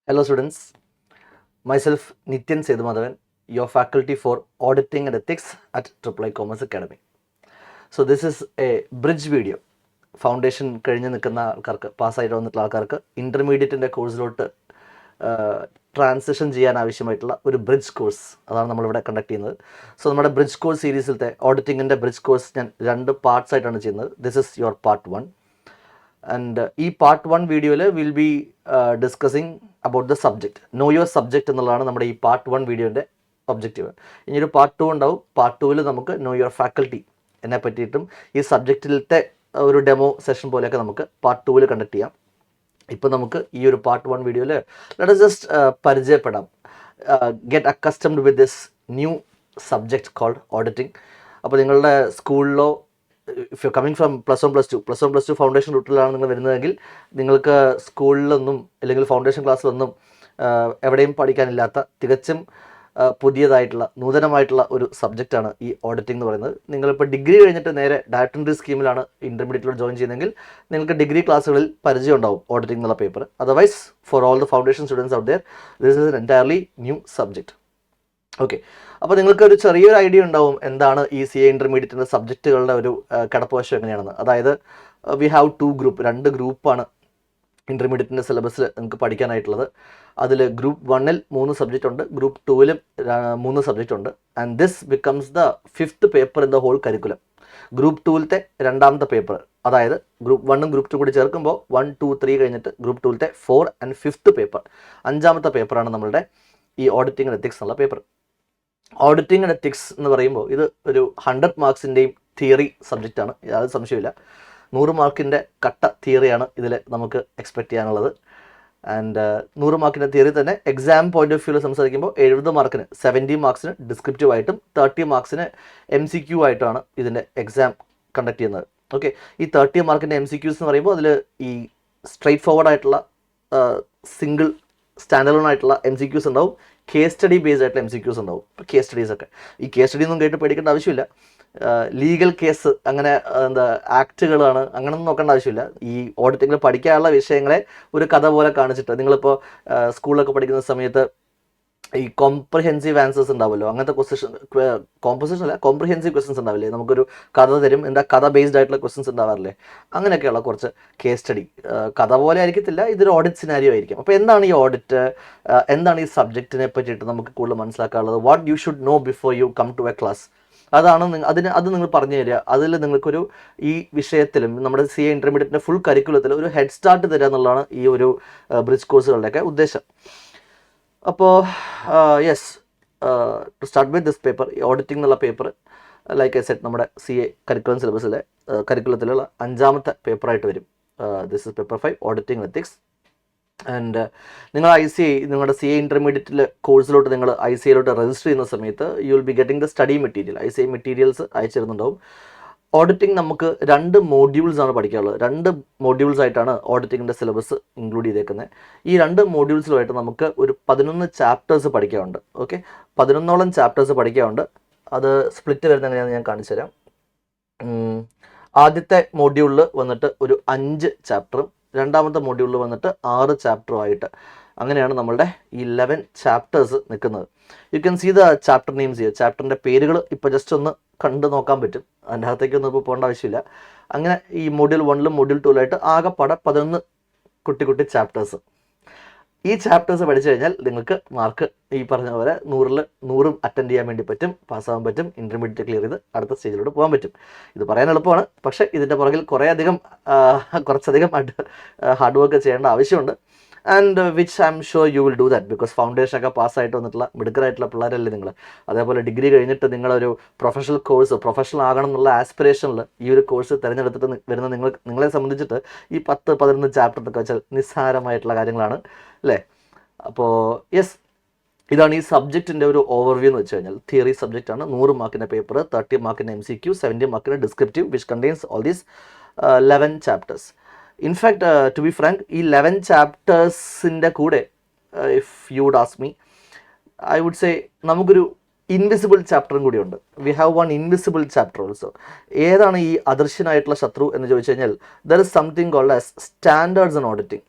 Hello students, myself Nityan Sedumadhavan, your faculty for Auditing and Ethics at III Commerce Academy. So this is a bridge video. Foundation കഴിഞ്ഞ് നിൽക്കുന്ന ആൾക്കാർക്ക്, പാസ്സായിട്ട് വന്നിട്ടുള്ള ആൾക്കാർക്ക് ഇൻ്റർമീഡിയറ്റിൻ്റെ കോഴ്സിലോട്ട് transition ചെയ്യാൻ ആവശ്യമായിട്ടുള്ള ഒരു ബ്രിഡ്ജ് കോഴ്സ്, അതാണ് നമ്മളിവിടെ കണ്ടക്ട് ചെയ്യുന്നത്. സോ നമ്മുടെ ബ്രിഡ്ജ് കോഴ്സ് സീരീസിലത്തെ ഓഡിറ്റിങ്ങിൻ്റെ ബ്രിഡ്ജ് കോഴ്സ് ഞാൻ 2 പാർട്സ് ആയിട്ടാണ് ചെയ്യുന്നത്. This is your part 1. And ഈ പാർട്ട് 1 വീഡിയോയിൽ will be discussing about the subject. No your subject എന്നുള്ളതാണ് നമ്മുടെ ഈ പാർട്ട് 1 വീഡിയോൻ്റെ ഒബ്ജക്റ്റീവ്. ഇനിയൊരു പാർട്ട് 2 ഉണ്ടാവും. പാർട്ട് 2 നമുക്ക് നോ യുവർ ഫാക്കൽറ്റി എന്നെ പറ്റിയിട്ടും ഈ സബ്ജക്റ്റിലത്തെ ഒരു ഡെമോ സെഷൻ പോലെയൊക്കെ നമുക്ക് പാർട്ട് 2 കണ്ടക്ട് ചെയ്യാം. ഇപ്പോൾ നമുക്ക് ഈ ഒരു പാർട്ട് 1 വീഡിയോയിൽ ലെറ്റ് us ജസ്റ്റ് പരിചയപ്പെടാം. Get accustomed with this new subject called auditing. അപ്പോൾ നിങ്ങളുടെ സ്കൂളിലോ if you coming from +1 +2 foundation റൂട്ടിലാണ് നിങ്ങൾ വരുന്നതെങ്കിൽ നിങ്ങൾക്ക് സ്കൂളിലൊന്നും അല്ലെങ്കിൽ ഫൗണ്ടേഷൻ ക്ലാസ്സിലൊന്നും എവിടെയും പഠിക്കാനില്ലാത്ത തികച്ചും പുതിയതായിട്ടുള്ള നൂതനമായിട്ടുള്ള ഒരു സബ്ജക്റ്റാണ് ഈ ഓഡിറ്റിംഗ് എന്ന് പറയുന്നത്. നിങ്ങളിപ്പോൾ ഡിഗ്രി കഴിഞ്ഞിട്ട് നേരെ ഡയറക്റ്റ് എൻട്രി സ്കീമിലാണ് ഇൻ്റർമീഡിയറ്റിലോട്ട് ജോയിൻ ചെയ്യുന്നതെങ്കിൽ നിങ്ങൾക്ക് ഡിഗ്രി ക്ലാസ്സുകളിൽ പരിചയം ഉണ്ടാവും ഓഡിറ്റിംഗ് എന്നുള്ള paper. Otherwise for all the foundation students out there this is an entirely new subject. Okay, അപ്പോൾ നിങ്ങൾക്ക് ഒരു ചെറിയൊരു ഐഡിയ ഉണ്ടാവും എന്താണ് ഈ CA ഇൻ്റർമീഡിയറ്റിൻ്റെ സബ്ജക്റ്റുകളുടെ ഒരു കിടപ്പുവശം എങ്ങനെയാണെന്ന്. അതായത് വി ഹാവ് 2 ഗ്രൂപ്പ്, 2 ഗ്രൂപ്പാണ് ഇൻ്റർമീഡിയറ്റിൻ്റെ സിലബസിൽ നിങ്ങൾക്ക് പഠിക്കാനായിട്ടുള്ളത്. അതിൽ ഗ്രൂപ്പ് 1-ൽ 3 സബ്ജക്റ്റ് ഉണ്ട്, ഗ്രൂപ്പ് 2-ലും 3 സബ്ജക്റ്റ് ഉണ്ട്. And this becomes the 5th paper in the whole curriculum. Group 2-ലത്തെ 2ാമത്തെ പേപ്പർ, അതായത് ഗ്രൂപ്പ് 1ഉം ഗ്രൂപ്പ് 2 കൂടി ചേർക്കുമ്പോൾ 1, 2, 3 കഴിഞ്ഞിട്ട് ഗ്രൂപ്പ് 2-ലത്തെ 4 and 5th പേപ്പർ, 5ാമത്തെ പേപ്പറാണ് നമ്മളുടെ ഈ ഓഡിറ്റിംഗ് ആൻഡ് എത്തിക്സ് എന്നുള്ള പേപ്പർ. ഓഡിറ്റിംഗ് ആൻഡ് എത്തിക്സ് എന്ന് പറയുമ്പോൾ ഇത് ഒരു 100 മാർക്സിൻ്റെയും തിയറി സബ്ജക്റ്റാണ്, യാതൊരു സംശയമില്ല. 100 മാർക്കിൻ്റെ കട്ട തിയറിയാണ് ഇതിൽ നമുക്ക് എക്സ്പെക്റ്റ് ചെയ്യാനുള്ളത്. ആൻഡ് 100 മാർക്കിൻ്റെ തിയറി തന്നെ എക്സാം പോയിന്റ് ഓഫ് വ്യൂവിൽ സംസാരിക്കുമ്പോൾ 70 മാർക്കിന് 70 മാർക്സിന് ഡിസ്ക്രിപ്റ്റീവ് ആയിട്ടും 30 മാർക്സിന് MCQ ആയിട്ടാണ് ഇതിൻ്റെ എക്സാം കണ്ടക്ട് ചെയ്യുന്നത്. ഓക്കെ, ഈ 30 മാർക്കിൻ്റെ MCQs എന്ന് പറയുമ്പോൾ അതിൽ ഈ സ്ട്രെയിറ്റ് ഫോർവേഡ് ആയിട്ടുള്ള സിംഗിൾ സ്റ്റാൻഡേർഡ് ആയിട്ടുള്ള MCQs ഉണ്ടാവും, കേസ് സ്റ്റഡി ബേസ്ഡ് ആയിട്ടുള്ള MCQs ഉണ്ടാവും. ഇപ്പോൾ കേസ് സ്റ്റഡീസൊക്കെ ഈ കേസ് സ്റ്റഡി ഒന്നും കേട്ട് പേടിക്കേണ്ട ആവശ്യമില്ല. ലീഗൽ കേസ്, അങ്ങനെ ആക്റ്റുകളാണ്, അങ്ങനെയൊന്നും നോക്കേണ്ട ആവശ്യമില്ല. ഈ ഓഡിറ്റിങ്ങിൽ പഠിക്കാനുള്ള വിഷയങ്ങളെ ഒരു കഥ പോലെ കാണിച്ചിട്ട്, നിങ്ങളിപ്പോൾ സ്കൂളിലൊക്കെ പഠിക്കുന്ന സമയത്ത് ഈ കോംപ്രിഹെൻസീവ് ആൻസേഴ്സ് ഉണ്ടാവുമല്ലോ, അങ്ങനത്തെ കോംപ്രിഹെൻസീവ് ക്വസ്റ്റ്യൻസ് ഉണ്ടാവില്ലേ, നമുക്കൊരു കഥ തരും, എന്താ കഥ ബേസ്ഡ് ആയിട്ടുള്ള ക്വസ്റ്റ്യൻസ് ഉണ്ടാവാറില്ലേ, അങ്ങനെയൊക്കെയുള്ള കുറച്ച് കേസ് സ്റ്റഡി. കഥ പോലെ ആയിരിക്കത്തില്ല, ഇതൊരു ഓഡിറ്റ് സിനാരിയോ ആയിരിക്കും. അപ്പോൾ എന്താണ് ഈ ഓഡിറ്റ്, എന്താണ് ഈ സബ്ജക്റ്റിനെ പറ്റിയിട്ട് നമുക്ക് കൂടുതൽ മനസ്സിലാക്കാനുള്ളത്, what you should know before you come to a class, അതാണ് അത് നിങ്ങൾ പറഞ്ഞു തരിക. അതിൽ നിങ്ങൾക്കൊരു ഈ വിഷയത്തിലും നമ്മുടെ CA ഇൻ്റർമീഡിയറ്റിൻ്റെ ഫുൾ കരിക്കുലത്തിൽ ഒരു ഹെഡ് സ്റ്റാർട്ട് തരിക എന്നുള്ളതാണ് ഈ ഒരു ബ്രിഡ്ജ് കോഴ്സുകളുടെയൊക്കെ ഉദ്ദേശം. അപ്പോൾ yes, to start with this paper, auditing എന്നുള്ള പേപ്പർ ലൈക്ക് ഐ സെഡ് നമ്മുടെ CA കരിക്കുലം സിലബസിലെ കരിക്കുലത്തിലുള്ള 5ാമത്തെ പേപ്പറായിട്ട് വരും. This is paper 5, auditing ethics. And നിങ്ങൾ നിങ്ങളുടെ CA ഇൻ്റർമീഡിയറ്റിലെ കോഴ്സിലോട്ട് നിങ്ങൾ ICAയിലോട്ട് രജിസ്റ്റർ ചെയ്യുന്ന സമയത്ത് you will be getting the study material, ICA materials അയച്ചിരുന്നുണ്ടാവും. ഓഡിറ്റിംഗ് നമുക്ക് 2 മോഡ്യൂൾസാണ് പഠിക്കാനുള്ളത്. 2 മോഡ്യൂൾസ് ആയിട്ടാണ് ഓഡിറ്റിങ്ങിൻ്റെ സിലബസ് ഇൻക്ലൂഡ് ചെയ്തേക്കുന്നത്. ഈ 2 മോഡ്യൂൾസിലുമായിട്ട് നമുക്ക് ഒരു 11 ചാപ്റ്റേഴ്സ് പഠിക്കാനുണ്ട്. ഓക്കെ, 11ഓളം ചാപ്റ്റേഴ്സ് പഠിക്കാനുണ്ട്. അത് സ്പ്ലിറ്റ് വരുന്ന എങ്ങനെയാണെന്ന് ഞാൻ കാണിച്ചു തരാം. ആദ്യത്തെ മോഡ്യൂളിൽ വന്നിട്ട് ഒരു 5 ചാപ്റ്ററും 2ാമത്തെ മോഡ്യൂളിൽ വന്നിട്ട് 6 ചാപ്റ്ററും ആയിട്ട്, അങ്ങനെയാണ് നമ്മളുടെ 11 ചാപ്റ്റേഴ്സ് നിൽക്കുന്നത്. You can see the chapter names ചെയ്യുക. ചാപ്റ്ററിൻ്റെ പേരുകൾ ഇപ്പോൾ ജസ്റ്റ് ഒന്ന് കണ്ടു നോക്കാൻ പറ്റും, അതിൻ്റെ അകത്തേക്കൊന്നും ഇപ്പോൾ പോകേണ്ട ആവശ്യമില്ല. അങ്ങനെ ഈ മോഡ്യൂൾ 1ലും മോഡ്യൂൾ 2ലായിട്ട് ആകെപ്പാടെ 11 കുട്ടി ചാപ്റ്റേഴ്സ്. ഈ ചാപ്റ്റേഴ്സ് പഠിച്ചു കഴിഞ്ഞാൽ നിങ്ങൾക്ക് മാർക്ക് ഈ പറഞ്ഞ പോലെ 100-ൽ 100 അറ്റൻഡ് ചെയ്യാൻ വേണ്ടി പറ്റും, പാസ്സാകാൻ പറ്റും, ഇൻ്റർമീഡിയറ്റ് ക്ലിയർ ചെയ്ത് അടുത്ത സ്റ്റേജിലോട്ട് പോകാൻ പറ്റും. ഇത് പറയാൻ എളുപ്പമാണ്, പക്ഷേ ഇതിൻ്റെ പുറകിൽ കുറച്ചധികം ഹാർഡ് വർക്ക് ചെയ്യേണ്ട ആവശ്യമുണ്ട്. And which I'm sure you will do that, because ഫൗണ്ടേഷനൊക്കെ പാസ്സായിട്ട് വന്നിട്ടുള്ള മിടുക്കരായിട്ടുള്ള പിള്ളേരല്ലേ നിങ്ങൾ. അതേപോലെ ഡിഗ്രി കഴിഞ്ഞിട്ട് നിങ്ങളൊരു പ്രൊഫഷണൽ ആകണം എന്നുള്ള ആസ്പിറേഷനിൽ ഈ ഒരു കോഴ്സ് തിരഞ്ഞെടുത്തിട്ട് വരുന്ന നിങ്ങളെ സംബന്ധിച്ചിട്ട് ഈ 10-11 ചാപ്റ്റർ എന്നൊക്കെ വെച്ചാൽ നിസ്സാരമായിട്ടുള്ള കാര്യങ്ങളാണ് അല്ലേ. അപ്പോൾ യെസ്, ഇതാണ് ഈ സബ്ജക്റ്റിൻ്റെ ഒരു ഓവർവ്യൂ എന്ന് വെച്ച് കഴിഞ്ഞാൽ. തിയറി സബ്ജക്റ്റാണ്, 100 മാർക്കിൻ്റെ പേപ്പർ, 30 മാർക്കിൻ്റെ MCQ, 70 മാർക്കിൻ്റെ descriptive, which contains all these 11 chapters. In fact to be frank, ഈ 11 ചാപ്റ്റേഴ്സിൻ്റെ കൂടെ if you would ask me, I would say നമുക്കൊരു ഇൻവിസിബിൾ ചാപ്റ്ററും കൂടിയുണ്ട്. We have 1 invisible chapter also. ഏതാണ് ഈ അദൃശ്യനായിട്ടുള്ള ശത്രു എന്ന് ചോദിച്ചു കഴിഞ്ഞാൽ, there is something called as standards in auditing.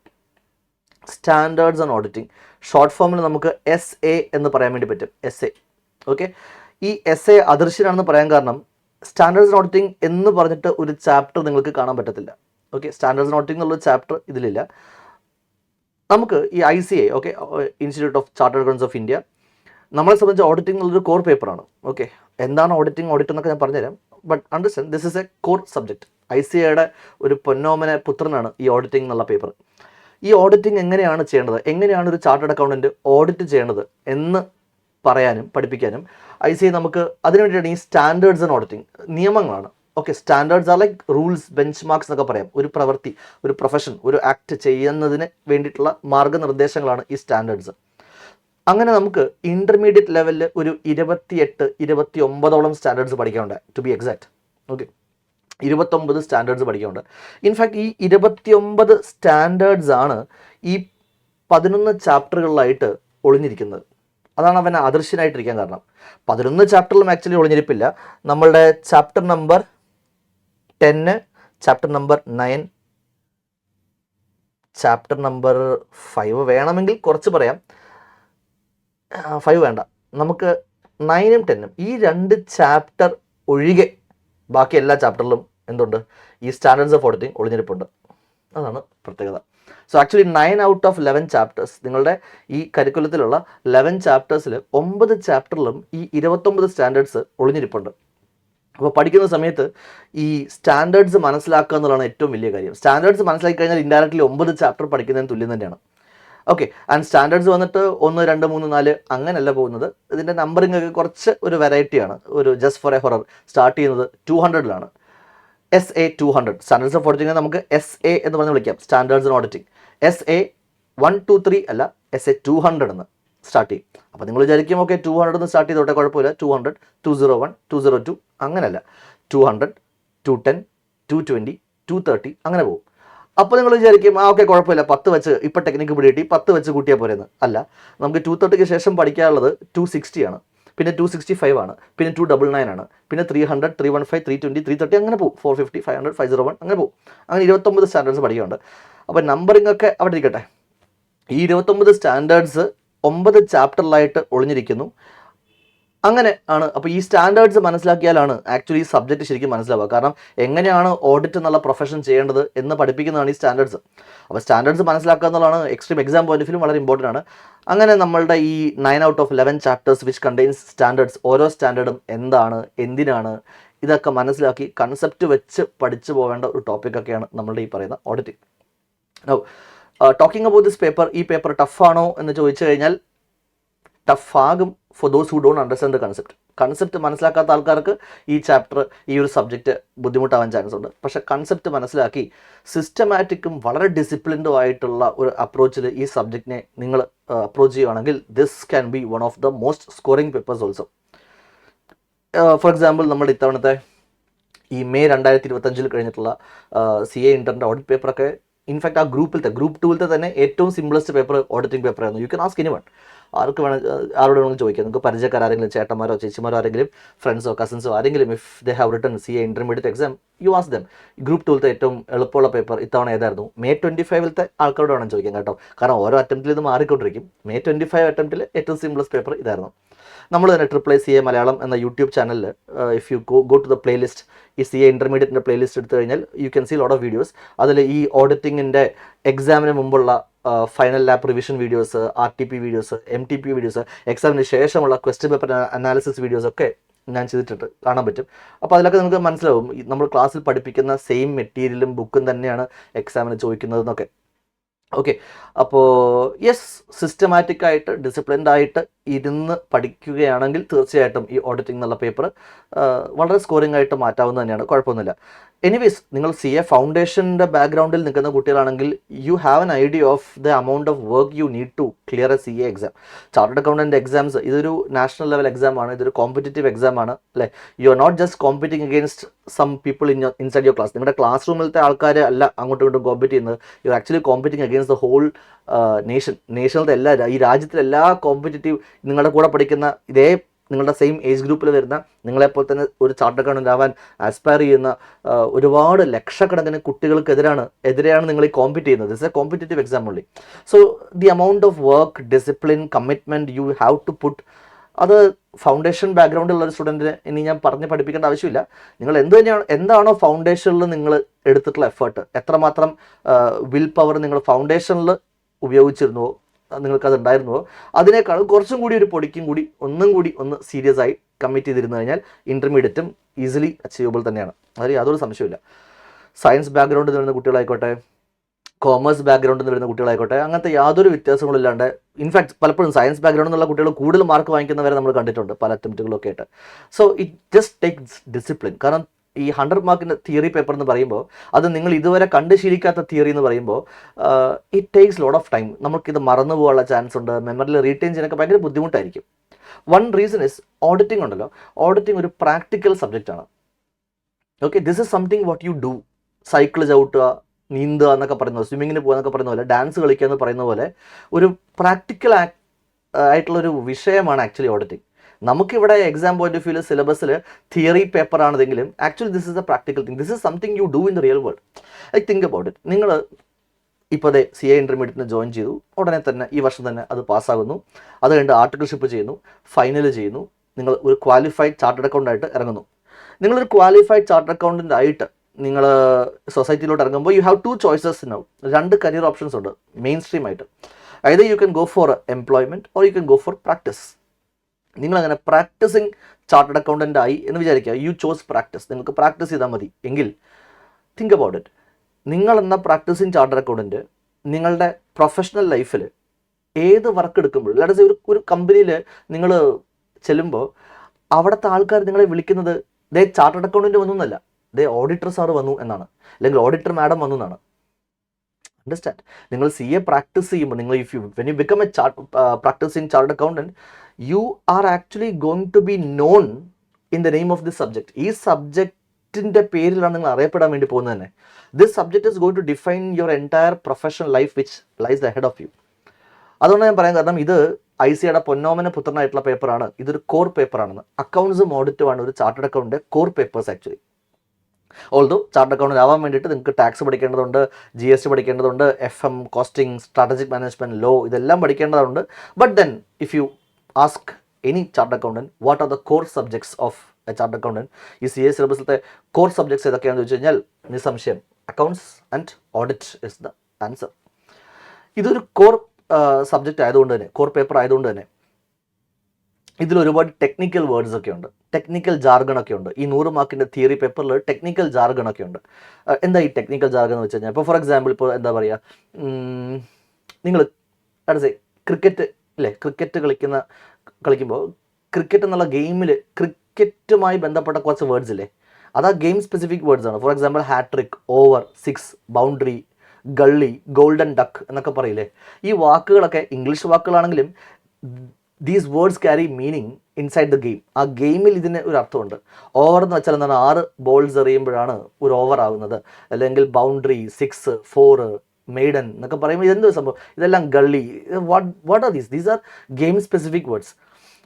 Standards and auditing. Short ഫോമിൽ നമുക്ക് SA എന്ന് പറയാൻ വേണ്ടി പറ്റും. SA. ഓക്കെ, ഈ SA അദൃശ്യനാണെന്ന് പറയാൻ കാരണം സ്റ്റാൻഡേർഡ്സ് ആൻഡ് ഓഡിറ്റിംഗ് എന്ന് പറഞ്ഞിട്ട് ഒരു ചാപ്റ്റർ നിങ്ങൾക്ക് കാണാൻ പറ്റത്തില്ല. ഓക്കെ, സ്റ്റാൻഡേർഡ്സ് ആൻഡ് ഓഡിറ്റിംഗ് എന്നുള്ള ചാപ്റ്റർ ഇതിലില്ല. നമുക്ക് ഈ ICA, okay, institute of chartered accountants of India, നമ്മളെ സംബന്ധിച്ച് ഓഡിറ്റിംഗ് എന്നുള്ളൊരു കോർ പേപ്പറാണ്. ഓക്കെ, എന്താണ് ഓഡിറ്റിംഗ്, ഓഡിറ്റ് എന്നൊക്കെ ഞാൻ പറഞ്ഞുതരാം. But understand this is a core subject. ICAയുടെ ഒരു പൊന്നോമന പുത്രനാണ് ഈ ഓഡിറ്റിംഗ് എന്നുള്ള പേപ്പർ. ഈ ഓഡിറ്റിംഗ് എങ്ങനെയാണ് ചെയ്യേണ്ടത്, എങ്ങനെയാണ് ഒരു ചാർട്ടേഡ് അക്കൗണ്ടൻറ്റ് ഓഡിറ്റ് ചെയ്യേണ്ടത് എന്ന് പറയാനും പഠിപ്പിക്കാനും ICA നമുക്ക് അതിനു വേണ്ടിയിട്ടാണ് ഈ സ്റ്റാൻഡേർഡ്സ് ആൻഡ് ഓഡിറ്റിംഗ്. നിയമങ്ങളാണ്. Okay, standards are like rules, bench marks എന്നൊക്കെ പറയാം. ഒരു പ്രവൃത്തി, ഒരു പ്രൊഫഷൻ, ഒരു ആക്ട് ചെയ്യുന്നതിന് വേണ്ടിയിട്ടുള്ള മാർഗ്ഗനിർദ്ദേശങ്ങളാണ് ഈ സ്റ്റാൻഡേർഡ്സ്. അങ്ങനെ നമുക്ക് ഇൻ്റർമീഡിയറ്റ് ലെവലിൽ ഒരു 28-29 സ്റ്റാൻഡേർഡ്സ് പഠിക്കാനുണ്ട്, to be exact. Okay, 29 standards പഠിക്കാനുണ്ട്. ഇൻഫാക്ട് ഈ 29 സ്റ്റാൻഡേർഡ്സ് ആണ് ഈ 11 ചാപ്റ്ററുകളിലായിട്ട് ഒളിഞ്ഞിരിക്കുന്നത്. അതാണ് അവൻ അദൃശ്യനായിട്ടിരിക്കാൻ കാരണം. 11 ചാപ്റ്ററിലും ആക്ച്വലി ഒളിഞ്ഞിരിപ്പില്ല. നമ്മളുടെ chapter number 10, chapter number 9, chapter number 5 വേണമെങ്കിൽ കുറച്ച് പറയാം. 5 വേണ്ട, നമുക്ക് 9ഉം 10ഉം ഈ 2 ചാപ്റ്റർ ഒഴികെ ബാക്കി എല്ലാ ചാപ്റ്ററിലും എന്തുണ്ട്, ഈ സ്റ്റാൻഡേർഡ്സ് ഓഫ് ഓഡിറ്റിംഗ് ഒളിഞ്ഞിരിപ്പുണ്ട്. അതാണ് പ്രത്യേകത. So actually 9 out of 11 chapters, നിങ്ങളുടെ ഈ കരിക്കുലത്തിലുള്ള 11 ചാപ്റ്റേഴ്സിൽ 9 ചാപ്റ്ററിലും ഈ 29 സ്റ്റാൻഡേർഡ്സ് ഒളിഞ്ഞിരിപ്പുണ്ട്. അപ്പോൾ പഠിക്കുന്ന സമയത്ത് ഈ സ്റ്റാൻഡേർഡ്സ് മനസ്സിലാക്കുക എന്നുള്ളതാണ് ഏറ്റവും വലിയ കാര്യം. സ്റ്റാൻഡേർഡ്സ് മനസ്സിലാക്കി കഴിഞ്ഞാൽ ഇൻഡയറക്റ്റ്ലി 9 ചാപ്റ്റർ പഠിക്കുന്നതിന് തുല്യം തന്നെയാണ്. ഓക്കെ, ആൻഡ് സ്റ്റാൻഡേർഡ്സ് വന്നിട്ട് 1, 2, 3, 4 അങ്ങനെയല്ല പോകുന്നത്. ഇതിൻ്റെ നമ്പറിംഗ് ഒക്കെ കുറച്ച് ഒരു വെറൈറ്റിയാണ്. ഒരു just for A horror start ചെയ്യുന്നത് 200ലാണ്. SA 200 സ്റ്റാൻഡേർഡ്സ് ഓഫ് ഓഡിറ്റിംഗ് നമുക്ക് SA എന്ന് പറഞ്ഞ് വിളിക്കാം. സ്റ്റാൻഡേർഡ്സ് ആൻഡ് ഓഡിറ്റിംഗ് SA 1, 2, 3 അല്ല, SA 200 എന്ന് സ്റ്റാർട്ട് ചെയ്യും. അപ്പോൾ നിങ്ങൾ വിചാരിക്കും ഓക്കെ 200 എന്ന് സ്റ്റാർട്ട് ചെയ്തോട്ടെ, കുഴപ്പമില്ല. 200, 201, 202 അങ്ങനെയല്ല. 200, 210, 220, 230 അങ്ങനെ പോകും. അപ്പോൾ നിങ്ങൾ വിചാരിക്കും ഓക്കെ കുഴപ്പമില്ല, 10 വെച്ച് ഇപ്പോൾ ടെക്നിക്ക് പിടികിട്ടി 10 വെച്ച് കൂട്ടിയാൽ പോരെന്ന്. അല്ല, നമുക്ക് 230ക്ക് ശേഷം പഠിക്കാനുള്ളത് 260 ആണ്, പിന്നെ 265 ആണ്, പിന്നെ 299 ആണ്, പിന്നെ 300, 315, 320, 330 അങ്ങനെ പോകും. 450, 500, 501 അങ്ങനെ പോകും. അങ്ങനെ 29 സ്റ്റാൻഡേർഡ്സ് പഠിക്കാനുണ്ട്. അപ്പോൾ നമ്പറിംഗ് ഒക്കെ അവിടെ ഇരിക്കട്ടെ. ഈ 29 സ്റ്റാൻഡേർഡ്സ് 9 ചാപ്റ്ററിലായിട്ട് ഒളിഞ്ഞിരിക്കുന്നു. അങ്ങനെ ആണ്. അപ്പോൾ ഈ സ്റ്റാൻഡേർഡ്സ് മനസ്സിലാക്കിയാലാണ് ആക്ച്വലി ഈ സബ്ജക്റ്റ് ശരിക്കും മനസ്സിലാവുക. കാരണം എങ്ങനെയാണ് ഓഡിറ്റ് എന്നുള്ള പ്രൊഫഷൻ ചെയ്യേണ്ടത് എന്ന് പഠിപ്പിക്കുന്നതാണ് ഈ സ്റ്റാൻഡേർഡ്സ്. അപ്പോൾ സ്റ്റാൻഡേർഡ്സ് മനസ്സിലാക്കുക എന്നുള്ളതാണ് extreme exam point of view വളരെ ഇമ്പോർട്ടൻ്റ് ആണ്. അങ്ങനെ നമ്മളുടെ ഈ 9 out of 11 chapters which contains standards, ഓരോ സ്റ്റാൻഡേർഡും എന്താണ്, എന്തിനാണ്, ഇതൊക്കെ മനസ്സിലാക്കി കൺസെപ്റ്റ് വെച്ച് പഠിച്ചു പോകേണ്ട ഒരു ടോപ്പിക്കൊക്കെയാണ് നമ്മളുടെ ഈ പറയുന്ന auditing. Now talking about this paper, ഈ പേപ്പർ ടഫാണോ എന്ന് ചോദിച്ചു കഴിഞ്ഞാൽ ടഫാകും for those who don't understand the concept മനസ്സിലാക്കാത്ത ആൾക്കാർക്ക് ഈ ചാപ്റ്റർ, ഈ ഒരു സബ്ജക്റ്റ് ബുദ്ധിമുട്ടാവാൻ ചാൻസ് ഉണ്ട്. പക്ഷേ കൺസെപ്റ്റ് മനസ്സിലാക്കി സിസ്റ്റമാറ്റിക്കും വളരെ ഡിസിപ്ലിൻഡും ആയിട്ടുള്ള ഒരു അപ്രോച്ചിൽ ഈ സബ്ജക്റ്റിനെ നിങ്ങൾ അപ്രോച്ച് ചെയ്യുകയാണെങ്കിൽ this can be one of the most scoring papers also. For example, നമ്മുടെ ഇത്തവണത്തെ ഈ മെയ് 2025 കഴിഞ്ഞിട്ടുള്ള CA ഇന്ററിൻ്റെ ഓഡിറ്റ് പേപ്പറൊക്കെ ഇൻഫാക്ട് ആ ഗ്രൂപ്പ് 2 തന്നെ ഏറ്റവും സിംപ്ലസ്റ്റ് പേപ്പർ ഓഡിറ്റിംഗ് പേപ്പറായിരുന്നു. യു ക്യാൻ ആസ്ക് എനിവൺ, ആർക്ക് ആരോട് വേണമെങ്കിലും ചോദിക്കാം. നിങ്ങൾക്ക് പരിചയക്കാരെങ്കിലും, ചേട്ടന്മാരോ ചേച്ചിമാരോ ആരെങ്കിലും, ഫ്രണ്ട്സോ കസിൻസോ ആരെങ്കിലും, if they have written CA intermediate exam, you ask them group 2 ഏറ്റവും എളുപ്പമുള്ള പേപ്പർ ഇത്തവണ ഏതായിരുന്നു. May 25 ആൾക്കാരോട് വേണം ചോദിക്കാം കേട്ടോ. കാരണം ഓരോ അറ്റംപ്റ്റിൽ ഇത് മാറിക്കൊണ്ടിരിക്കും. May 25 അറ്റംപ്റ്റിൽ ഏറ്റവും സിംപ്ലസ്റ്റ് പേപ്പർ ഇതായിരുന്നു. നമ്മൾ തന്നെ CCA മലയാളം എന്ന യൂട്യൂബ് ചാനലിൽ if you go to the playlist, ഈ CA ഇന്റർമീഡിയറ്റിൻ്റെ പ്ലേലിസ്റ്റ് എടുത്തു കഴിഞ്ഞാൽ you can see lot of videos. അതിൽ ഈ ഓഡിറ്റിങ്ങിൻ്റെ എക്സാമിന് മുമ്പുള്ള final lab revision videos, RTP videos, MTP videos, എക്സാമിന് ശേഷമുള്ള ക്വസ്റ്റ്യൻ പേപ്പർ അനാലിസിസ് വീഡിയോസ് ഒക്കെ ഞാൻ ചെയ്തിട്ട് കാണാൻ പറ്റും. അപ്പോൾ അതിലൊക്കെ നമുക്ക് മനസ്സിലാവും നമ്മൾ ക്ലാസ്സിൽ പഠിപ്പിക്കുന്ന സെയിം മെറ്റീരിയലും ബുക്കും തന്നെയാണ് എക്സാമിന് ചോദിക്കുന്നതെന്നൊക്കെ. ഓക്കെ, അപ്പോൾ യെസ്, സിസ്റ്റമാറ്റിക്കായിട്ട് ഡിസിപ്ലിൻഡ് ആയിട്ട് ഇരുന്ന് പഠിക്കുകയാണെങ്കിൽ തീർച്ചയായിട്ടും ഈ ഓഡിറ്റിംഗ് എന്നുള്ള പേപ്പർ വളരെ സ്കോറിംഗ് ആയിട്ട് മാറ്റാവുന്ന തന്നെയാണ്, കുഴപ്പമൊന്നുമില്ല. എനിവേസ്, നിങ്ങൾ CA ഫൗണ്ടേഷൻ്റെ ബാക്ക്ഗ്രൗണ്ടിൽ നിൽക്കുന്ന കുട്ടികളാണെങ്കിൽ you have an idea of the amount of work you need to clear a CA exam. Chartered accountant exams ഇതൊരു നാഷണൽ ലെവൽ എക്സാമാണ്, ഇതൊരു കോമ്പറ്റേറ്റീവ് എക്സാമാണ് അല്ലേ. You are not just competing against some people inside your class. നിങ്ങളുടെ class റൂമിലത്തെ ആൾക്കാർ അല്ല അങ്ങോട്ടും ഇങ്ങോട്ടും കോമ്പീറ്റ് ചെയ്യുന്നത്. You are actually competing against the whole നേഷനിലത്തെ ഈ രാജ്യത്തിലെ എല്ലാ കോമ്പറ്റേറ്റീവ് നിങ്ങളുടെ കൂടെ പഠിക്കുന്ന ഇതേ നിങ്ങളുടെ സെയിം ഏജ് ഗ്രൂപ്പിൽ വരുന്ന നിങ്ങളെപ്പോലെ തന്നെ ഒരു ചാർട്ടേഡ് അക്കൗണ്ടൻ്റ് ആവാൻ ആസ്പയർ ചെയ്യുന്ന ഒരുപാട് ലക്ഷക്കണക്കിന് എതിരെയാണ് നിങ്ങൾ ഈ കോമ്പീറ്റ് ചെയ്യുന്നത്. It's a competitive exam only. So the amount of work, discipline, commitment you have to put, അത് ഫൗണ്ടേഷൻ ബാക്ക്ഗ്രൗണ്ടുള്ള ഒരു സ്റ്റുഡൻറ്റിന് ഇനി ഞാൻ പറഞ്ഞ് പഠിപ്പിക്കേണ്ട ആവശ്യമില്ല. നിങ്ങൾ എന്താണോ ഫൗണ്ടേഷനിൽ നിങ്ങൾ എടുത്തിട്ടുള്ള എഫേർട്ട്, എത്രമാത്രം വിൽ പവർ നിങ്ങൾ ഫൗണ്ടേഷനിൽ ഉപയോഗിച്ചിരുന്നുവോ, നിങ്ങൾക്കത് ഉണ്ടായിരുന്നുവോ, അതിനേക്കാളും കുറച്ചും കൂടി ഒരു പൊടിക്കും കൂടി ഒന്ന് സീരിയസ് ആയി കമ്മിറ്റ് ചെയ്തിരുന്നു കഴിഞ്ഞാൽ ഇൻ്റർമീഡിയറ്റും ഈസിലി അച്ചീവബിൾ തന്നെയാണ്. അതിൽ യാതൊരു സംശയമില്ല. സയൻസ് ബാക്ക്ഗ്രൗണ്ടിൽ വരുന്ന കുട്ടികളായിക്കോട്ടെ, കോമേഴ്സ് ബാക്ക്ഗ്രൗണ്ടിൽ നിന്ന് വരുന്ന കുട്ടികളായിക്കോട്ടെ, അങ്ങനത്തെ യാതൊരു വ്യത്യാസങ്ങളില്ലാണ്ട്, ഇൻഫാക്ട് പലപ്പോഴും സയൻസ് ബാക്ക്ഗ്രൗണ്ടിൽ നിന്നുള്ള കുട്ടികൾ കൂടുതൽ മാർക്ക് വാങ്ങിക്കുന്നവരെ നമ്മൾ കണ്ടിട്ടുണ്ട് പല അറ്റംപ്റ്റുകളൊക്കെ ആയിട്ട്. So it just takes discipline. കാരണം ഈ 100 മാർക്കിൻ്റെ തിയറി പേപ്പർ എന്ന് പറയുമ്പോൾ, അത് നിങ്ങൾ ഇതുവരെ കണ്ട് ശീലിക്കാത്ത തിയറി എന്ന് പറയുമ്പോൾ it takes lot of time. നമുക്കിത് മറന്നു പോകാനുള്ള ചാൻസ് ഉണ്ട്, മെമ്മറിയിൽ റീറ്റെയിൻ ചെയ്യാനൊക്കെ ഭയങ്കര ബുദ്ധിമുട്ടായിരിക്കും. വൺ റീസൺ ഇസ് ഓഡിറ്റിംഗ് ഉണ്ടല്ലോ, ഓഡിറ്റിംഗ് ഒരു പ്രാക്ടിക്കൽ സബ്ജക്റ്റ് ആണ്. Okay, this is something what you do. Cycle ചവിട്ടുക, നീന്തുക എന്നൊക്കെ പറയുന്നത്, സ്വിമ്മിങ്ങിന് പോകുക എന്നൊക്കെ പറയുന്ന പോലെ, ഡാൻസ് കളിക്കുക എന്ന് പറയുന്ന പോലെ ഒരു പ്രാക്ടിക്കൽ ആയിട്ടുള്ളൊരു വിഷയമാണ് ആക്ച്വലി ഓഡിറ്റിംഗ്. നമുക്കിവിടെ എക്സാം പോയിന്റ് ഓഫ് വ്യൂവിൽ സിലബസിൽ തിയറി പേപ്പർ ആണെങ്കിലും actually this is A practical thing. This is something you do in the real world. I think about it. നിങ്ങൾ ഇപ്പോൾ CA ഇൻ്റർമീഡിയറ്റിന് ജോയിൻ ചെയ്തു, ഉടനെ തന്നെ ഈ വർഷം തന്നെ അത് പാസ്സാകുന്നു, അത് കഴിഞ്ഞ് ആർട്ടിക്കിൾഷിപ്പ് ചെയ്യുന്നു, ഫൈനൽ ചെയ്യുന്നു, നിങ്ങൾ ഒരു ക്വാളിഫൈഡ് ചാർട്ടേഡ് അക്കൗണ്ടായിട്ട് ഇറങ്ങുന്നു. നിങ്ങളൊരു ക്വാളിഫൈഡ് ചാർട്ടേഡ് അക്കൗണ്ടൻ്റ് ആയിട്ട് നിങ്ങൾ സൊസൈറ്റിയിലോട്ട് ഇറങ്ങുമ്പോൾ you have 2 choices now. 2 career options ഉണ്ട് മെയിൻ സ്ട്രീം ആയിട്ട്. അതായത് you can go for employment or you can go for practice. നിങ്ങളങ്ങനെ പ്രാക്ടീസിങ് ചാർട്ടേഡ് അക്കൗണ്ടൻ്റ് ആയി എന്ന് വിചാരിക്കുക, യു ചോസ് പ്രാക്ടീസ്, നിങ്ങൾക്ക് പ്രാക്ടീസ് ചെയ്താൽ മതി എങ്കിൽ തിങ്ക് അബൌട്ട് ഇറ്റ്. നിങ്ങളെന്ന പ്രാക്ടീസിങ് ചാർട്ടേഡ് അക്കൗണ്ടൻറ്റ് നിങ്ങളുടെ പ്രൊഫഷണൽ ലൈഫിൽ ഏത് വർക്ക് എടുക്കുമ്പോഴും, അല്ലാതെ ഒരു കമ്പനിയിൽ നിങ്ങൾ ചെല്ലുമ്പോൾ അവിടുത്തെ ആൾക്കാർ നിങ്ങളെ വിളിക്കുന്നത് ദേ ചാർട്ടേഡ് അക്കൗണ്ടൻറ്റ് വന്നു എന്നല്ല, ദേ ഓഡിറ്റർ സാർ വന്നു എന്നാണ്, അല്ലെങ്കിൽ ഓഡിറ്റർ മാഡം വന്നു എന്നാണ്. അണ്ടർസ്റ്റാൻഡ്? നിങ്ങൾ CA പ്രാക്ടീസ് ചെയ്യുമ്പോൾ, നിങ്ങൾ when you become a practising chartered accountant, you are actually going to be known in the name of this subject. ഈ സബ്ജക്റ്റിൻ്റെ പേരിലാണ് നിങ്ങൾ അറിയപ്പെടാൻ വേണ്ടി പോകുന്നത് തന്നെ. This subject is going to define your entire professional life which lies the head of you. അതുകൊണ്ട് ഞാൻ പറയാൻ കാരണം, ഇത് ICAയുടെ പൊന്നോമന പുത്രനായിട്ടുള്ള പേപ്പറാണ്, ഇതൊരു കോർ പേപ്പറാണെന്ന്. അക്കൗണ്ട്സും ഓഡിറ്റുമാണ് ഒരു ചാർട്ടേഡ് അക്കൗണ്ടിൻ്റെ core papers actually. Although chartered accountant ആവാൻ വേണ്ടിയിട്ട് നിങ്ങൾക്ക് ടാക്സ് പഠിക്കേണ്ടതുണ്ട്, GST പഠിക്കേണ്ടതുണ്ട്, FM, costing, strategic management, law, ഇതെല്ലാം പഠിക്കേണ്ടതുണ്ട്. But then if you ask any chartered accountant what are the core subjects of a chartered accountant, ഈ CA സിലബസിലത്തെ core subjects ഏതൊക്കെയാണെന്ന് ചോദിച്ചു കഴിഞ്ഞാൽ നിസ്സംശയം accounts and audit is the answer. ഇതൊരു core subject ആയതുകൊണ്ട് തന്നെ, കോർ പേപ്പർ ആയതുകൊണ്ട് തന്നെ ഇതിൽ ഒരുപാട് ടെക്നിക്കൽ വേർഡ്സ് ഒക്കെ ഉണ്ട്, ടെക്നിക്കൽ ജാർഗണൊക്കെ ഉണ്ട്. ഈ 100 മാർക്കിൻ്റെ തിയറി പേപ്പറിൽ ടെക്നിക്കൽ ജാർഗണൊക്കെ ഉണ്ട്. എന്താ ഈ ടെക്നിക്കൽ ജാർഗൺ എന്ന് വെച്ച് കഴിഞ്ഞാൽ, ഇപ്പോൾ ഫോർ എക്സാമ്പിൾ, ഇപ്പോൾ എന്താ പറയുക, നിങ്ങൾ ക്രിക്കറ്റ് അല്ലേ, ക്രിക്കറ്റ് കളിക്കുമ്പോൾ ക്രിക്കറ്റ് എന്നുള്ള ഗെയിമിൽ ക്രിക്കറ്റുമായി ബന്ധപ്പെട്ട കുറച്ച് വേർഡ്സ് ഇല്ലേ, അത് ആ ഗെയിം സ്പെസിഫിക് വേർഡ്സ് ആണ്. For example hattrick, over, 6, boundary, gully, golden duck എന്നൊക്കെ പറയില്ലേ. ഈ വാക്കുകളൊക്കെ ഇംഗ്ലീഷ് വാക്കുകളാണെങ്കിലും these words carry meaning inside the game. ആ ഗെയിമിൽ ഇതിന് ഒരു അർത്ഥമുണ്ട്. ഓവർ എന്ന് വെച്ചാൽ എന്താണ്, 6 ബോൾസ് എറിയുമ്പോഴാണ് ഒരു ഓവർ ആവുന്നത്. അല്ലെങ്കിൽ ബൗണ്ടറി, 6, 4, മെയ്ഡൻ എന്നൊക്കെ പറയുമ്പോൾ ഇതെന്തോ സംഭവം, ഇതെല്ലാം gully, what are these are game specific words.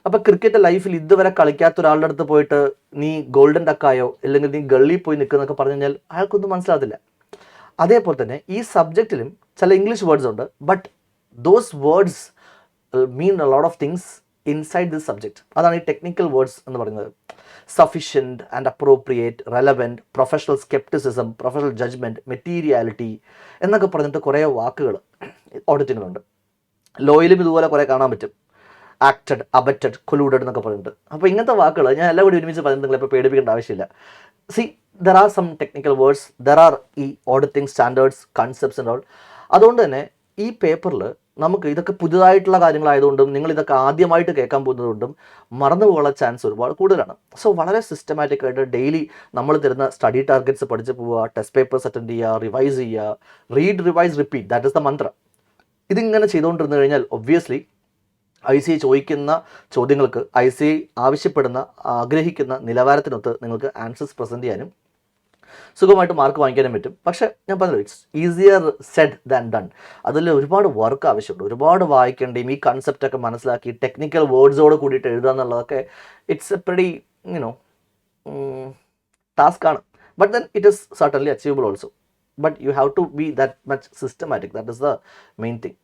അപ്പോൾ ക്രിക്കറ്റ് ലൈഫിൽ ഇതുവരെ കളിക്കാത്ത ഒരാളുടെ അടുത്ത് പോയിട്ട് നീ ഗോൾഡൻ ഡക്കായോ അല്ലെങ്കിൽ നീ ഗള്ളി പോയി നിൽക്കുന്നൊക്കെ പറഞ്ഞു കഴിഞ്ഞാൽ അയാൾക്കൊന്നും മനസ്സിലാകത്തില്ല. അതേപോലെ തന്നെ ഈ സബ്ജക്റ്റിലും ചില ഇംഗ്ലീഷ് വേർഡ്സ് ഉണ്ട്, but those words mean a lot of things inside this subject. അതാണ് ഈ ടെക്നിക്കൽ വേർഡ്സ് എന്ന് പറയുന്നത്. Sufficient and appropriate, relevant, professional scepticism, professional judgement, materiality എന്നൊക്കെ പറഞ്ഞിട്ട് കുറേ വാക്കുകൾ ഓഡിറ്റിങ്ങിലുണ്ട്. ലോയിലും ഇതുപോലെ കുറേ കാണാൻ പറ്റും. ആക്റ്റഡ്, അബറ്റഡ്, കൊലൂഡഡ് എന്നൊക്കെ പറഞ്ഞിട്ട്. അപ്പോൾ ഇങ്ങനത്തെ വാക്കുകൾ ഞാൻ എല്ലാം കൂടി ഒരുമിച്ച് പറയുന്നത് നിങ്ങളിപ്പോൾ പേടിപ്പിക്കേണ്ട ആവശ്യമില്ല. there are some technical words, there are ഈ auditing standards, concepts and all. അതുകൊണ്ട് തന്നെ ഈ പേപ്പറിൽ നമുക്ക് ഇതൊക്കെ പുതുതായിട്ടുള്ള കാര്യങ്ങളായതുകൊണ്ടും നിങ്ങൾ ഇതൊക്കെ ആദ്യമായിട്ട് കേൾക്കാൻ പോകുന്നതുകൊണ്ടും മറന്നു പോകാനുള്ള ചാൻസ് ഒരുപാട് കൂടുതലാണ്. സോ വളരെ സിസ്റ്റമാറ്റിക് ആയിട്ട് ഡെയിലി നമ്മൾ തരുന്ന സ്റ്റഡി ടാർഗറ്റ്സ് പഠിച്ച് പോവുക, ടെസ്റ്റ് പേപ്പേഴ്സ് അറ്റൻഡ് ചെയ്യുക, റിവൈസ് ചെയ്യുക, read, revise, repeat, that is the mantra. ഇതിങ്ങനെ ചെയ്തുകൊണ്ടിരുന്നു കഴിഞ്ഞാൽ ഒബ്വിയസ്ലി ICA ചോദിക്കുന്ന ചോദ്യങ്ങൾക്ക്, ICA ആവശ്യപ്പെടുന്ന, ആഗ്രഹിക്കുന്ന നിലവാരത്തിനൊത്ത് നിങ്ങൾക്ക് ആൻസേഴ്സ് പ്രസൻറ്റ് ചെയ്യാനും സുഖമായിട്ട് മാർക്ക് വാങ്ങിക്കാനും പറ്റും. പക്ഷേ ഞാൻ പറഞ്ഞല്ലോ, it's easier said than done. അതിൽ ഒരുപാട് വർക്ക് ആവശ്യമുണ്ട്, ഒരുപാട് വായിക്കേണ്ടിയും ഈ കൺസെപ്റ്റൊക്കെ മനസ്സിലാക്കി ടെക്നിക്കൽ വേർഡ്സോട് കൂടിയിട്ട് എഴുതുക എന്നുള്ളതൊക്കെ ഇറ്റ്സ് എ പ്രെറ്റി ടാസ്ക്കാണ്. But then it is certainly achievable also. But you have to be that much systematic. That is the main thing.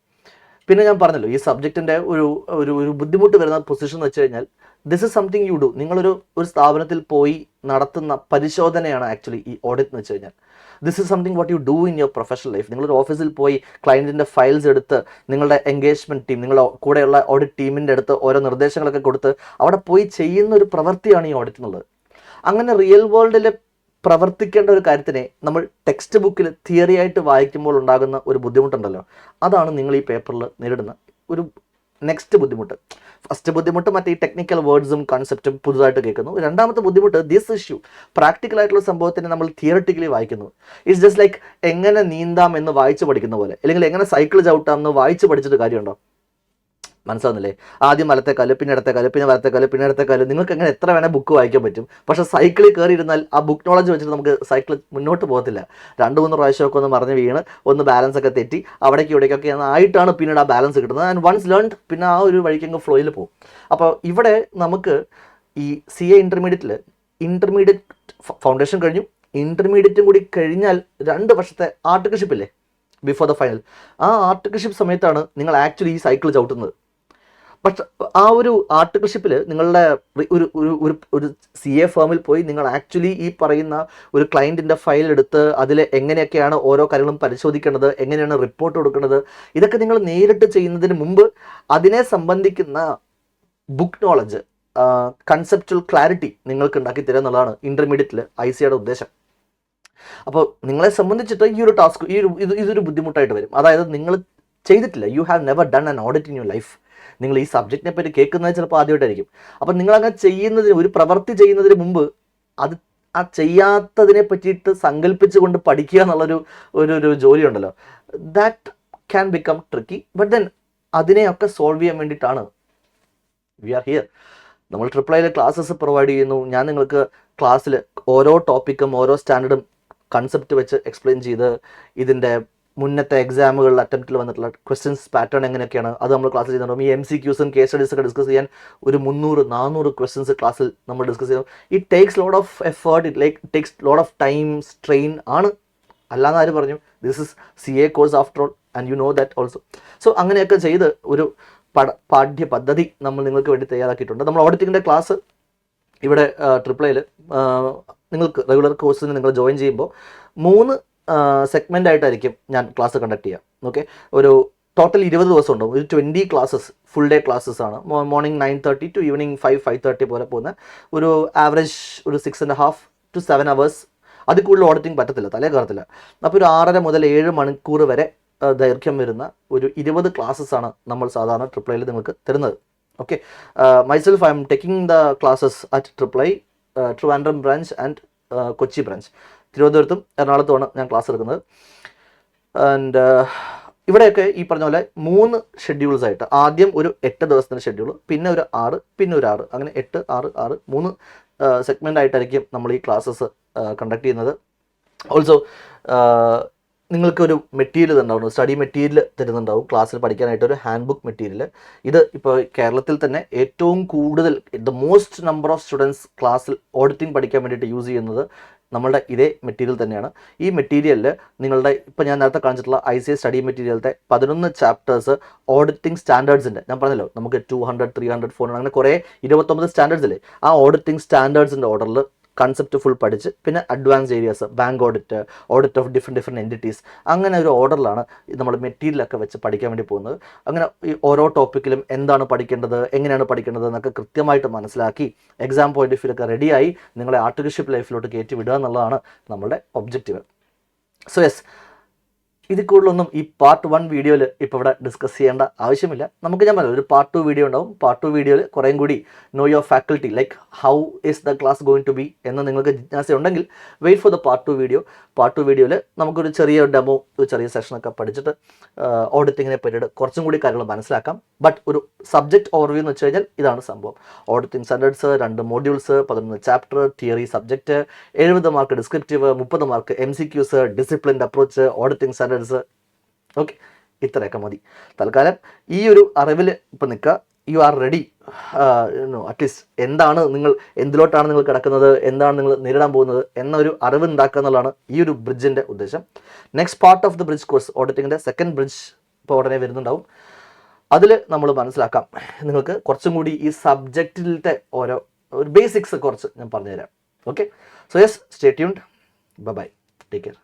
പിന്നെ ഞാൻ പറഞ്ഞല്ലോ, ഈ സബ്ജക്റ്റിൻ്റെ ഒരു ബുദ്ധിമുട്ട് വരുന്ന പൊസിഷൻ എന്ന് വെച്ച് കഴിഞ്ഞാൽ, this is something you do. നിങ്ങളൊരു സ്ഥാപനത്തിൽ പോയി നടത്തുന്ന പരിശോധനയാണ് ആക്ച്വലി ഈ ഓഡിറ്റ് എന്ന് വെച്ച് കഴിഞ്ഞാൽ. This is something what you do in your professional life. നിങ്ങളൊരു ഓഫീസിൽ പോയി ക്ലയൻറ്റിൻ്റെ ഫയൽസ് എടുത്ത് നിങ്ങളുടെ എൻഗേജ്മെൻറ്റ് ടീം, നിങ്ങളുടെ കൂടെയുള്ള ഓഡിറ്റ് ടീമിൻ്റെ അടുത്ത് ഓരോ നിർദ്ദേശങ്ങളൊക്കെ കൊടുത്ത് അവിടെ പോയി ചെയ്യുന്ന ഒരു പ്രവൃത്തിയാണ് ഈ ഓഡിറ്റ് എന്നുള്ളത്. അങ്ങനെ റിയൽ വേൾഡിൽ പ്രവർത്തിക്കേണ്ട ഒരു കാര്യത്തിനെ നമ്മൾ ടെക്സ്റ്റ് ബുക്കിൽ തിയറി ആയിട്ട് വായിക്കുമ്പോൾ ഉണ്ടാകുന്ന ഒരു ബുദ്ധിമുട്ടുണ്ടല്ലോ, അതാണ് നിങ്ങൾ ഈ പേപ്പറിൽ നേരിടുന്ന ഒരു നെക്സ്റ്റ് ബുദ്ധിമുട്ട്. ഫസ്റ്റ് ബുദ്ധിമുട്ട് മറ്റേ ഈ ടെക്നിക്കൽ വേർഡ്സും കൺസെപ്റ്റും പുതുതായിട്ട് കേൾക്കുന്നു. രണ്ടാമത്തെ ബുദ്ധിമുട്ട് ദിസ് ഇഷ്യൂ, പ്രാക്ടിക്കലായിട്ടുള്ള സംഭവത്തിനെ നമ്മൾ തിയററ്റിക്കലി വായിക്കുന്നു. ഇറ്റ്സ് ജസ്റ്റ് ലൈക്ക് എങ്ങനെ നീന്താം എന്ന് വായിച്ച് പഠിക്കുന്ന പോലെ, അല്ലെങ്കിൽ എങ്ങനെ സൈക്കിൾ ചവിട്ടാം എന്ന് വായിച്ച് പഠിച്ചിട്ട് കാര്യമുണ്ടോ? മനസ്സിലാവുന്നില്ലേ? ആദ്യം വലത്തേക്കാല്, പിന്നെ ഇടത്തേക്കാല്, പിന്നെ വലത്തേക്കാല്, പിന്നെ ഇടത്തേക്കാല്. നിങ്ങൾക്ക് എങ്ങനെ എത്ര വേണേൽ ബുക്ക് വായിക്കാൻ പറ്റും. പക്ഷേ സൈക്കിളിൽ കയറി ഇരുന്നാൽ ആ ബുക്ക് നോളജ് വെച്ചിട്ട് നമുക്ക് സൈക്കിൾ മുന്നോട്ട് പോകത്തില്ല. 2-3 പ്രാവശ്യമൊക്കെ ഒന്ന് മറിഞ്ഞ് വീണ് ഒന്ന് ബാലൻസ് ഒക്കെ തെറ്റി അവിടേക്ക് ഇവിടേക്കൊക്കെ ആയിട്ടാണ് പിന്നീട് ആ ബാലൻസ് കിട്ടുന്നത്. ആൻഡ് വൺസ് ലേൺഡ് പിന്നെ ആ ഒരു വഴിക്കങ്ങ് ഫ്ലോയിൽ പോകും. അപ്പോൾ ഇവിടെ നമുക്ക് ഈ CA ഇൻ്റർമീഡിയറ്റ് ഫൗണ്ടേഷൻ കഴിഞ്ഞു, ഇൻ്റർമീഡിയറ്റും കൂടി കഴിഞ്ഞാൽ 2 വർഷത്തെ ആർട്ടിക്കിൾഷിപ്പ് ഇല്ലേ ബിഫോർ ദ ഫൈനൽ. ആ ആർട്ടിക്കിൾഷിപ്പ് സമയത്താണ് നിങ്ങൾ ആക്ച്വലി ഈ സൈക്കിൾ ചവിട്ടുന്നത്. പക്ഷെ ആ ഒരു ആർട്ടിക്കിൾഷിപ്പിൽ നിങ്ങളുടെ ഒരു CA ഫേമിൽ പോയി നിങ്ങൾ ആക്ച്വലി ഈ പറയുന്ന ഒരു ക്ലയൻറ്റിൻ്റെ ഫയൽ എടുത്ത് അതിൽ എങ്ങനെയൊക്കെയാണ് ഓരോ കാര്യങ്ങളും പരിശോധിക്കേണ്ടത്, എങ്ങനെയാണ് റിപ്പോർട്ട് കൊടുക്കേണ്ടത്, ഇതൊക്കെ നിങ്ങൾ നേരിട്ട് ചെയ്യുന്നതിന് മുമ്പ് അതിനെ സംബന്ധിക്കുന്ന ബുക്ക് നോളജ്, കൺസെപ്ച്വൽ ക്ലാരിറ്റി നിങ്ങൾക്ക് ഉണ്ടാക്കി തരിക എന്നുള്ളതാണ് ഇൻ്റർമീഡിയറ്റിൽ ICAയുടെ ഉദ്ദേശം. അപ്പോൾ നിങ്ങളെ സംബന്ധിച്ചിട്ട് ഈ ഒരു ടാസ്ക് ഇതൊരു ബുദ്ധിമുട്ടായിട്ട് വരും. അതായത് നിങ്ങൾ ചെയ്തിട്ടില്ല, you have never done an audit in your life. നിങ്ങൾ ഈ സബ്ജക്റ്റിനെ പറ്റി കേൾക്കുന്നത് ചിലപ്പോൾ ആദ്യമായിട്ടായിരിക്കും. അപ്പം നിങ്ങളങ്ങനെ ചെയ്യുന്നതിന്, ഒരു പ്രവൃത്തി ചെയ്യുന്നതിന് മുമ്പ് അത് ആ ചെയ്യാത്തതിനെ പറ്റിയിട്ട് സങ്കല്പിച്ചുകൊണ്ട് പഠിക്കുക എന്നുള്ളൊരു ജോലി ഉണ്ടല്ലോ, that can become tricky. But then അതിനെയൊക്കെ സോൾവ് ചെയ്യാൻ വേണ്ടിയിട്ടാണ് വി ആർ ഹിയർ. നമ്മൾ IIIയിൽ ക്ലാസ്സസ് പ്രൊവൈഡ് ചെയ്യുന്നു. ഞാൻ നിങ്ങൾക്ക് ക്ലാസ്സിൽ ഓരോ ടോപ്പിക്കും ഓരോ സ്റ്റാൻഡേർഡും കൺസെപ്റ്റ് വെച്ച് എക്സ്പ്ലെയിൻ ചെയ്ത് ഇതിൻ്റെ മുന്നത്തെ എക്സാമുകളിൽ അറ്റംപ്റ്റിൽ വന്നിട്ടുള്ള ക്വസ്റ്റ്യൻസ് പാറ്റേൺ എങ്ങനെയൊക്കെയാണ് അത് നമ്മൾ ക്ലാസ് ചെയ്യുന്നുണ്ടാവും. ഈ MCQസും കേസ് സ്റ്റഡീസ് ഒക്കെ ഡിസ്കസ് ചെയ്യാൻ ഒരു 300-400 ക്വസ്റ്റ്യൻസ് ക്ലാസ്സിൽ നമ്മൾ ഡിസ്കസ് ചെയ്യുന്നു. It takes lot of effort, it takes lot of time strain ആണ്. അല്ലാന്ന് ആര് പറഞ്ഞു? This is CA course after all and you know that also. So അങ്ങനെയൊക്കെ ചെയ്ത് ഒരു പാഠ്യ പദ്ധതി നമ്മൾ നിങ്ങൾക്ക് വേണ്ടി തയ്യാറാക്കിയിട്ടുണ്ട്. നമ്മൾ ഓഡിറ്റിങ്ങിൻ്റെ ക്ലാസ് ഇവിടെ IIIയിൽ നിങ്ങൾക്ക് റെഗുലർ കോഴ്സിന് നിങ്ങൾ ജോയിൻ ചെയ്യുമ്പോൾ 3 സെഗ്മെൻ്റ് ആയിട്ടായിരിക്കും ഞാൻ ക്ലാസ് കണ്ടക്ട് ചെയ്യാം. ഓക്കെ, ഒരു ടോട്ടൽ 20 ദിവസം ഉണ്ടാവും. ഒരു 20 ക്ലാസ്സസ് ഫുൾ ഡേ ക്ലാസ്സസ് ആണ്. മോർണിംഗ് 9:30 ടു ഈവനിങ് 5:30 പോലെ പോകുന്ന ഒരു ആവറേജ് ഒരു 6.5 to 7 hours. അതിൽ കൂടുതൽ ഓഡിറ്റിംഗ് പറ്റത്തില്ല, തലേ കയറത്തില്ല. അപ്പോൾ ഒരു 6.5 മുതൽ 7 മണിക്കൂർ വരെ ദൈർഘ്യം വരുന്ന ഒരു 20 ക്ലാസ്സസ് ആണ് നമ്മൾ സാധാരണ IIIയിൽ നിങ്ങൾക്ക് തരുന്നത്. Okay, myself I am taking the classes at IIII Trivandrum branch and Kochi branch. തിരുവനന്തപുരത്തും എറണാകുളത്തുമാണ് ഞാൻ ക്ലാസ് എടുക്കുന്നത്. ആൻഡ് ഇവിടെയൊക്കെ ഈ പറഞ്ഞ പോലെ 3 ഷെഡ്യൂൾസ് ആയിട്ട്, ആദ്യം ഒരു 8 ദിവസത്തിൻ്റെ ഷെഡ്യൂൾ, പിന്നെ ഒരു 6, പിന്നെ ഒരു 6, അങ്ങനെ 8, 6, 6 3 സെഗ്മെൻ്റ് ആയിട്ടായിരിക്കും നമ്മൾ ഈ ക്ലാസ്സസ് കണ്ടക്ട് ചെയ്യുന്നത്. ഓൾസോ നിങ്ങൾക്കൊരു മെറ്റീരിയൽ തരുന്നുണ്ടാവും, സ്റ്റഡി മെറ്റീരിയൽ തരുന്നുണ്ടാവും ക്ലാസ്സിൽ പഠിക്കാനായിട്ട്, ഒരു ഹാൻഡ് ബുക്ക് മെറ്റീരിയൽ. ഇത് ഇപ്പോൾ കേരളത്തിൽ തന്നെ ഏറ്റവും കൂടുതൽ മോസ്റ്റ് നമ്പർ ഓഫ് സ്റ്റുഡൻസ് ക്ലാസ്സിൽ ഓഡിറ്റിംഗ് പഠിക്കാൻ വേണ്ടിയിട്ട് യൂസ് ചെയ്യുന്നത് നമ്മളുടെ ഇതേ മെറ്റീരിയൽ തന്നെയാണ്. ഈ മെറ്റീരിയലിൽ നിങ്ങളുടെ ഇപ്പോൾ ഞാൻ നേരത്തെ കാണിച്ചിട്ടുള്ള ICA സ്റ്റഡി മെറ്റീരിയലത്തെ 11 ചാപ്റ്റേഴ്സ് ഓഡിറ്റിംഗ് സ്റ്റാൻഡേർഡ്സിൻ്റെ, ഞാൻ പറഞ്ഞല്ലോ നമുക്ക് 200, 300, 400 അങ്ങനെ കുറേ 29 സ്റ്റാൻഡേർഡ്സില്ലേ, ആ ഓഡിറ്റിംഗ് സ്റ്റാൻഡേർഡ്സിൻ്റെ ഓർഡറിൽ കൺസെപ്റ്റ് ഫുൾ പഠിച്ച്, പിന്നെ advance areas, bank audit of different entities, അങ്ങനെ ഒരു ഓർഡറിലാണ് നമ്മൾ മെറ്റീരിയലൊക്കെ വെച്ച് പഠിക്കാൻ വേണ്ടി പോകുന്നത്. അങ്ങനെ ഈ ഓരോ ടോപ്പിക്കിലും എന്താണ് പഠിക്കേണ്ടത്, എങ്ങനെയാണ് പഠിക്കേണ്ടത് എന്നൊക്കെ കൃത്യമായിട്ട് മനസ്സിലാക്കി എക്സാം പോയിന്റ് ഓഫ് വ്യൂലൊക്കെ റെഡിയായി നിങ്ങളെ ആർട്ടിക്കിൾഷിപ്പ് ലൈഫിലോട്ട് കയറ്റി വിടുക എന്നുള്ളതാണ് നമ്മളുടെ ഒബ്ജക്റ്റീവ്. സോ യെസ്, ഇതിൽ കൂടുതലൊന്നും ഈ പാർട്ട് 1 വീഡിയോയിൽ ഇപ്പോൾ ഇവിടെ ഡിസ്കസ് ചെയ്യേണ്ട ആവശ്യമില്ല. നമുക്ക് ഞാൻ പറഞ്ഞു ഒരു പാർട്ട് 2 വീഡിയോ ഉണ്ടാവും. പാർട്ട് 2 വീഡിയോയിൽ കുറേയും കൂടി know your faculty, like how is the class going to be എന്ന് നിങ്ങൾക്ക് ജിജ്ഞാസ ഉണ്ടെങ്കിൽ wait for the part 2 video. Part 2 വീഡിയോയിൽ നമുക്കൊരു ചെറിയ ഡെമോ, ഒരു ചെറിയ സെഷനൊക്കെ പഠിച്ചിട്ട് ഓഡിറ്റിങ്ങിനെ പറ്റിയിട്ട് കുറച്ചും കൂടി കാര്യങ്ങൾ മനസ്സിലാക്കാം. ബട്ട് ഒരു സബ്ജക്റ്റ് ഓവർവ്യൂ എന്ന് വെച്ച് കഴിഞ്ഞാൽ ഇതാണ് സംഭവം. Auditing standards, 2 modules, 11 chapter, theory subject, 70 mark descriptive, 30 mark MCQs, disciplined approach, auditing standards. Okay, ഇത്രയൊക്കെ മതി തൽക്കാലം. ഈ ഒരു അറിവിൽ ഇപ്പം നിൽക്കുക. You are ready. അറ്റ്ലീസ്റ്റ് എന്താണ് നിങ്ങൾ, എന്തിലോട്ടാണ് നിങ്ങൾ കിടക്കുന്നത്, എന്താണ് നിങ്ങൾ നേരിടാൻ പോകുന്നത് എന്നൊരു അറിവ് ഉണ്ടാക്കുക എന്നുള്ളതാണ് ഈ ഒരു ബ്രിഡ്ജിൻ്റെ ഉദ്ദേശം. Next part of the bridge course, ഓഡിറ്റിങ്ങിൻ്റെ സെക്കൻഡ് ബ്രിഡ്ജ് ഇപ്പോൾ ഉടനെ വരുന്നുണ്ടാവും. അതിൽ നമ്മൾ മനസ്സിലാക്കാം നിങ്ങൾക്ക് കുറച്ചും കൂടി ഈ സബ്ജക്റ്റിലത്തെ ഓരോ ഒരു ബേസിക്സ് കുറച്ച് ഞാൻ പറഞ്ഞുതരാം. Okay, so yes, stay tuned. Bye, take care.